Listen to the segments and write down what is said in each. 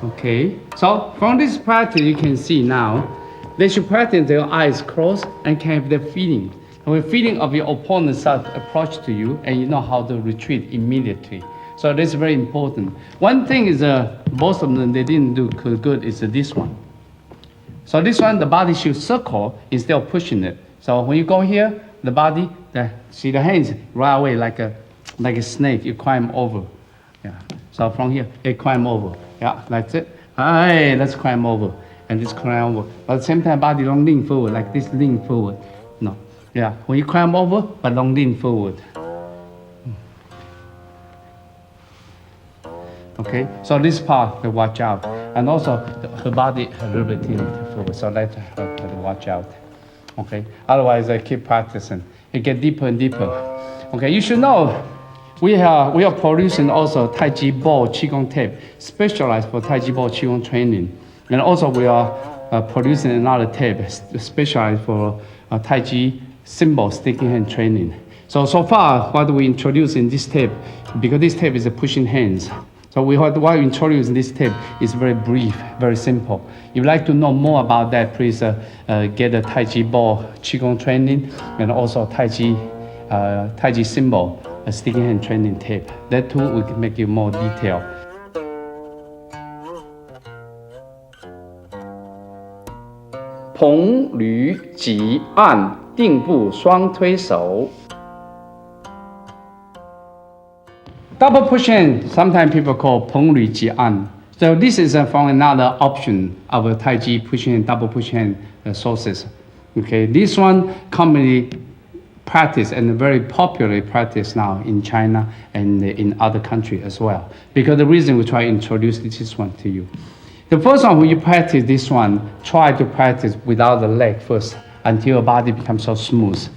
Okay, so from this practice you can see now, they should practice their eyes closed and can have the feeling. When feeling of your opponent start approach to you and you know how to retreat immediately. So that's very important. One thing is most of them they didn't do good is this one. So this one the body should circle instead of pushing it. So when you go here, the body, see the hands right away like a snake, you climb over. Yeah. So from here, it climb over. Yeah, that's it. Hey, let's climb over. And this climb over. But at the same time, body don't lean forward, like this lean forward. No. Yeah, when you climb over, but don't lean forward. Okay, so this part, watch out. And also, her body a little bit tilted forward, so let her watch out. Okay, otherwise, I keep practicing. It get deeper and deeper. Okay, you should know, we are producing also Taichi ball Qigong tape, specialized for Taichi ball Qigong training. And also we are producing another tape, specialized for Taichi symbol sticking hand training. So far, what we introduce in this tape, because this tape is a pushing hands. So what we introduce in this tape is very brief, very simple. If you'd like to know more about that, please get a Taichi ball Qigong training and also Taichi symbol a sticking hand training tape. That too will make you more detail. 捧捋挤按定步双推手。Double push hand, sometimes people call 捧捋挤按. So this is from another option of a Taichi push hand, double push hand sources. Okay, this one commonly practice and very popular practice now in China and in other countries as well. Because the reason we try to introduce this one to you. The first one, when you practice this one, try to practice without the leg first until your body becomes so smooth.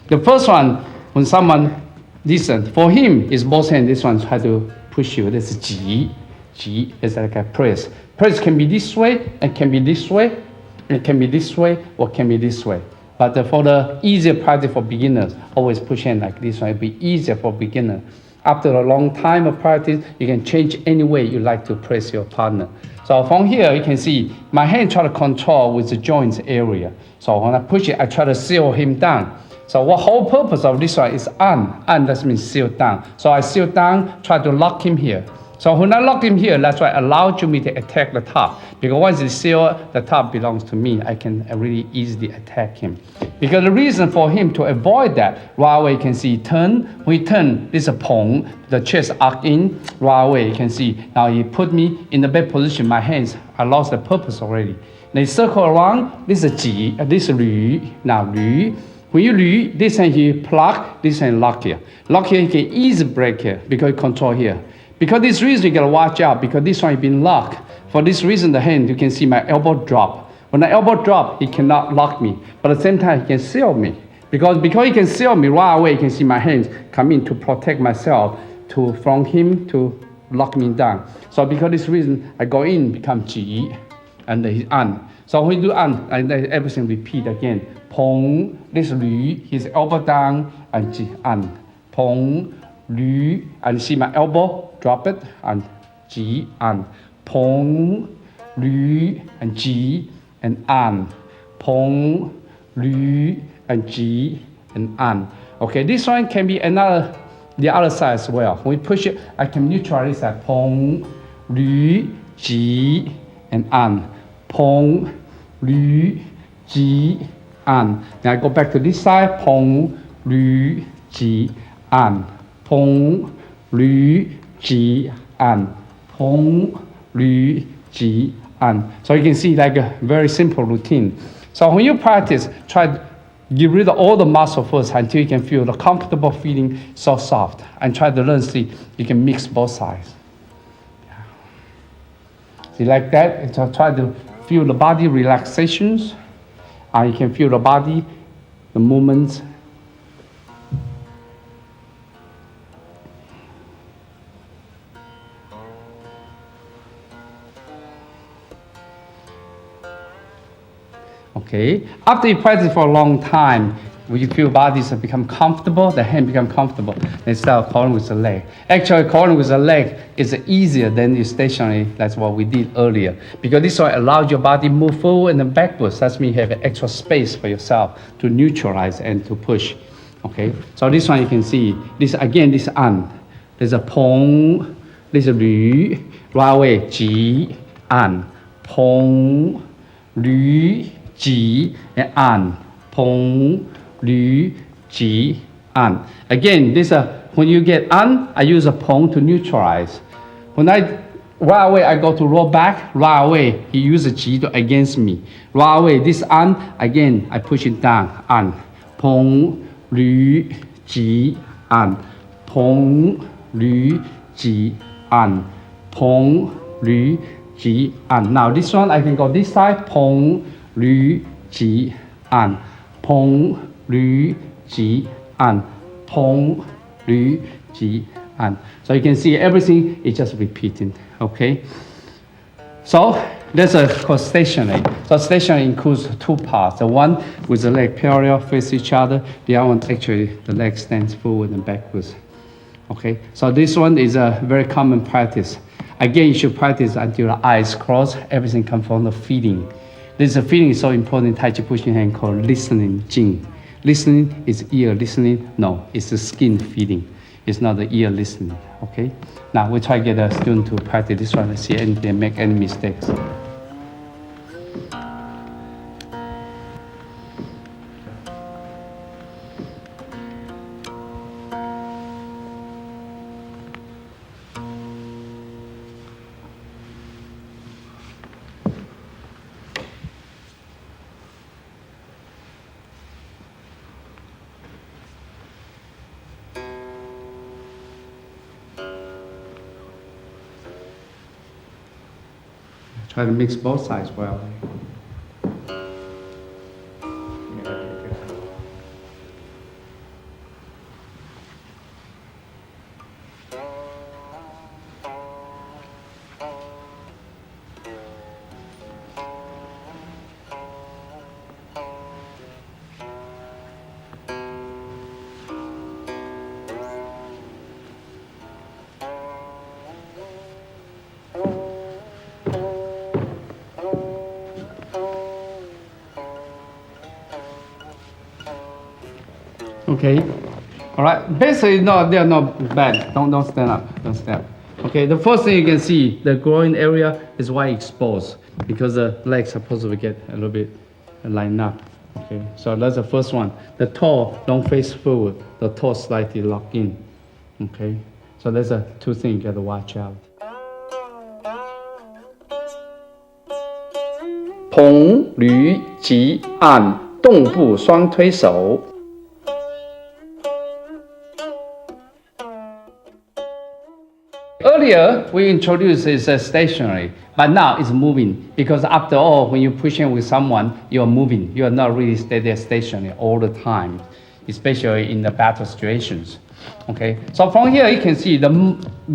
The first one, when someone listen, for him is both hands. This one try to push you. This is ji. Ji is like a press. Press can be this way and can be this way. It can be this way or can be this way. But for the easier practice for beginners, always push hand like this one. It'll be easier for beginner. After a long time of practice, you can change any way you like to press your partner. So from here, you can see my hand try to control with the joints area. So when I push it, I try to seal him down. So what whole purpose of this one is an. An that means seal down. So I seal down, try to lock him here. So when I lock him here, that's why I allow me to attack the top. Because once it's sealed, the top belongs to me. I can really easily attack him. Because the reason for him to avoid that, right away you can see turn. When he turn, this is a pong. The chest arc in, right away you can see. Now he put me in the bad position. My hands, I lost the purpose already. They circle around. This is ji, this is lü. Now lü. When you lü, this hand he pluck, this hand lock here. Lock here, he can easily break here because he control here. Because this reason you gotta watch out because this one has been locked. For this reason the hand, you can see my elbow drop. When the elbow drop, he cannot lock me. But at the same time, he can seal me. Because he can seal me right away, you can see my hands come in to protect myself from him to lock me down. So because this reason, I go in, become ji, and he's an. So when you do an, and then everything repeat again. Pong, this lü, his elbow down, and ji, an. Pong, lü, and see my elbow, drop it, and ji, an. Pong, lü, and ji, and an. Pong, lü, and ji, and an. Okay, this one can be the other side as well. When we push it, I can neutralize that. Pong, lü, ji, and an. Pong, lü, ji, an. Now I go back to this side. Pong, lü, ji, an. Pong, lü, ji, an. Pong, lü, ji, an. So you can see like a very simple routine. So when you practice, try to get rid of all the muscle first until you can feel the comfortable feeling so soft. And try to learn, see, you can mix both sides. See like that, so try to feel the body relaxations. And you can feel the body, the movements. Okay. After you practice for a long time, when you feel bodies have become comfortable, the hand become comfortable, then start calling with the leg. Actually, calling with the leg is easier than the stationary. That's what we did earlier. Because this one allows your body move forward and then backwards. That means you have extra space for yourself to neutralize and to push. Okay. So this one you can see. This again, this an. There's a pong. There's a lü. Right away, ji, an. Pong, lü, ji, and an. Pong, lü, ji, an. Again, this when you get an, I use a pong to neutralize. When I right away I go to roll back, right away he uses ji to against me. Right away this an, again I push it down. An, pong, lü, ji, an. Pong, lü, ji, an. Pong, lü, ji, an. Now this one I can go this side. Pong, lü, ji, an. Pong, lü, ji, an. Pong, lü, ji, an. So you can see everything is just repeating. Okay. So that's called stationary. So stationary includes two parts. The one with the leg parallel face each other. The other one actually the leg stands forward and backwards. Okay. So this one is a very common practice. Again, you should practice until the eyes close. Everything comes from the feeling. This feeling is so important in Taichi Pushing hand called listening, jing. Listening is ear listening. No, it's the skin feeling. It's not the ear listening. Okay. Now we try to get a student to practice this one and see if they make any mistakes. Try to mix both sides well. Okay, all right. Basically, no, they're not bad. Don't stand up. Don't stand up. Okay, the first thing you can see, the groin area is wide exposed because the legs supposed to get a little bit lined up. Okay, so that's the first one. The toe don't face forward. The toe slightly locked in. Okay, so there's a two things you got to watch out. 捧捋及按动步双推手。 Earlier, we introduced it's stationary, but now it's moving because after all, when you're pushing with someone, you're moving. You're not really stay there stationary all the time, especially in the battle situations. Okay, so from here you can see the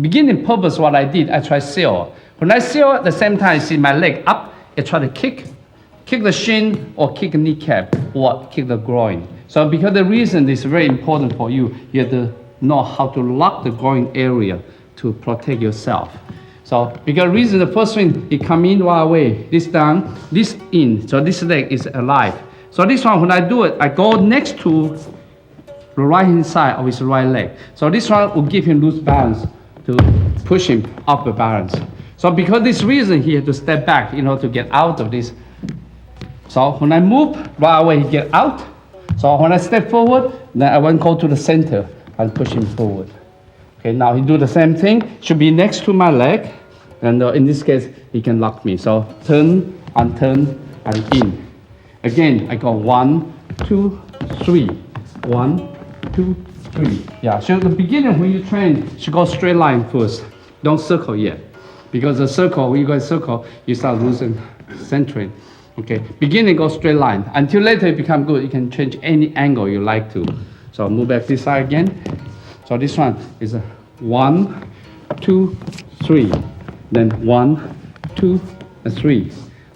beginning purpose. What I did, I try seal. When I seal, at the same time, I see my leg up. I try to kick the shin or kick the kneecap or kick the groin. So because the reason is very important for you, you have to know how to lock the groin area to protect yourself. So because reason the first thing, it come in right away, this down, this in, so this leg is alive. So this one, when I do it, I go next to the right hand side of his right leg. So this one will give him loose balance to push him off the balance. So because this reason, he had to step back in order to get out of this. So when I move, right away he get out. So when I step forward, then I won't go to the center and push him forward. Okay, now he do the same thing, should be next to my leg, and in this case, he can lock me. So turn and in. Again, I go 1, 2, 3. 1, 2, 3. Yeah, so the beginning when you train, you should go straight line first. Don't circle yet. Because the circle, when you go circle, you start losing centering. Okay, beginning go straight line. Until later you become good, you can change any angle you like to. So move back this side again. So this one is a 1, 2, 3. Then 1, 2, 3.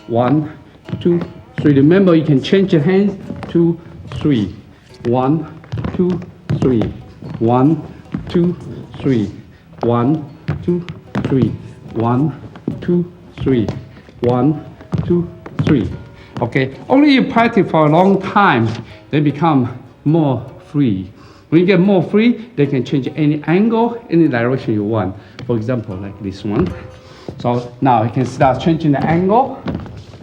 1, 2, 3. Remember, you can change your hands. 2, 3. 1, 2, 3. 1, 2, 3. 1, 2, 3. 1, 2, 3. 1, 2, 3. Okay, only you practice for a long time, they become more free. When you get more free, they can change any angle, any direction you want. For example, like this one. So now I can start changing the angle.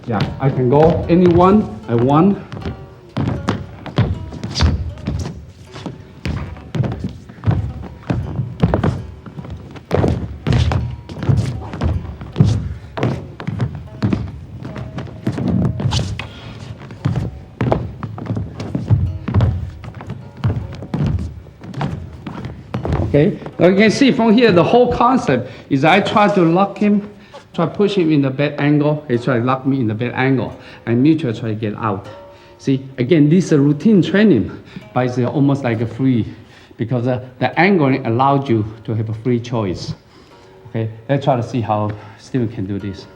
Yeah, I can go any one I want. Okay, now you can see from here the whole concept is I try to lock him, try to push him in the bad angle, he try to lock me in the bad angle, and mutual try to get out. See, again, this is a routine training, but it's almost like a free, because the angling allows you to have a free choice. Okay, let's try to see how Steven can do this.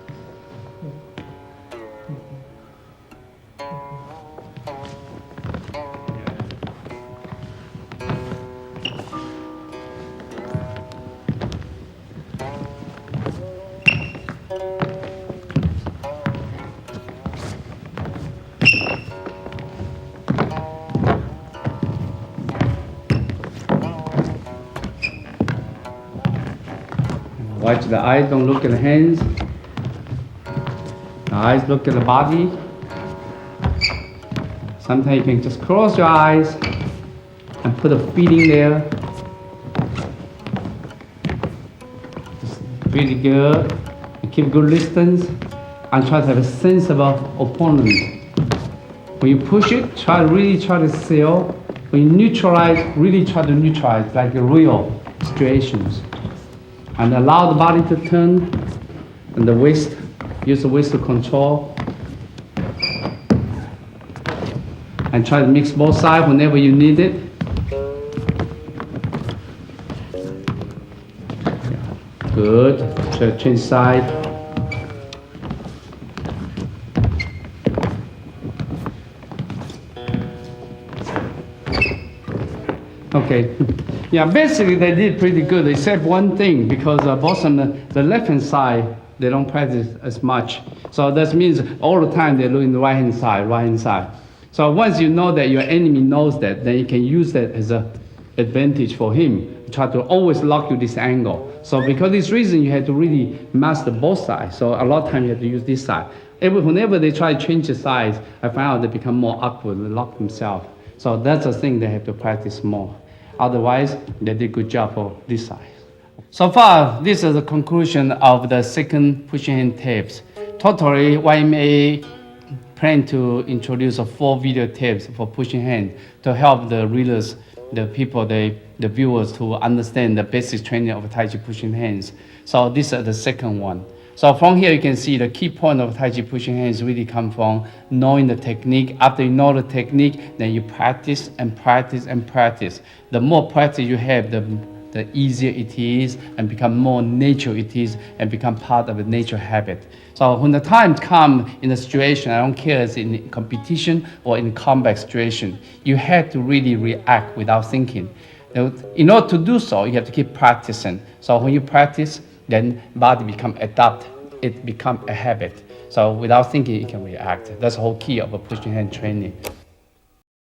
Watch the eyes, don't look at the hands. The eyes look at the body. Sometimes you can just close your eyes and put a feeling there. Just really good. And keep good distance and try to have a sense of opponent. When you push it, really try to seal. When you neutralize, really try to neutralize like real situations. And allow the body to turn, and the waist, use the waist to control. And try to mix both sides whenever you need it. Yeah. Good. Try to change side. Okay. Yeah, basically they did pretty good, except one thing, because both on the left-hand side, they don't practice as much. So that means all the time they're looking the right-hand side. So once you know that your enemy knows that, then you can use that as an advantage for him. Try to always lock you this angle. So because of this reason, you have to really master both sides. So a lot of times you have to use this side. Whenever they try to change the sides, I find out they become more awkward, they lock themselves. So that's a thing they have to practice more. Otherwise, they did a good job for this side. So far, this is the conclusion of the second pushing hand tapes. Totally, YMA plan to introduce 4 video tapes for pushing hand to help the readers, the people, the viewers to understand the basic training of Taichi pushing hands. So this is the second one. So from here you can see the key point of Taichi pushing hands really come from knowing the technique. After you know the technique, then you practice and practice and practice. The more practice you have, the easier it is and become more natural it is and become part of a natural habit. So when the time comes in a situation, I don't care if it's in competition or in combat situation, you have to really react without thinking. In order to do so, you have to keep practicing. So when you practice, then body become adapt, it become a habit. So without thinking, it can react. That's the whole key of a pushing hand training.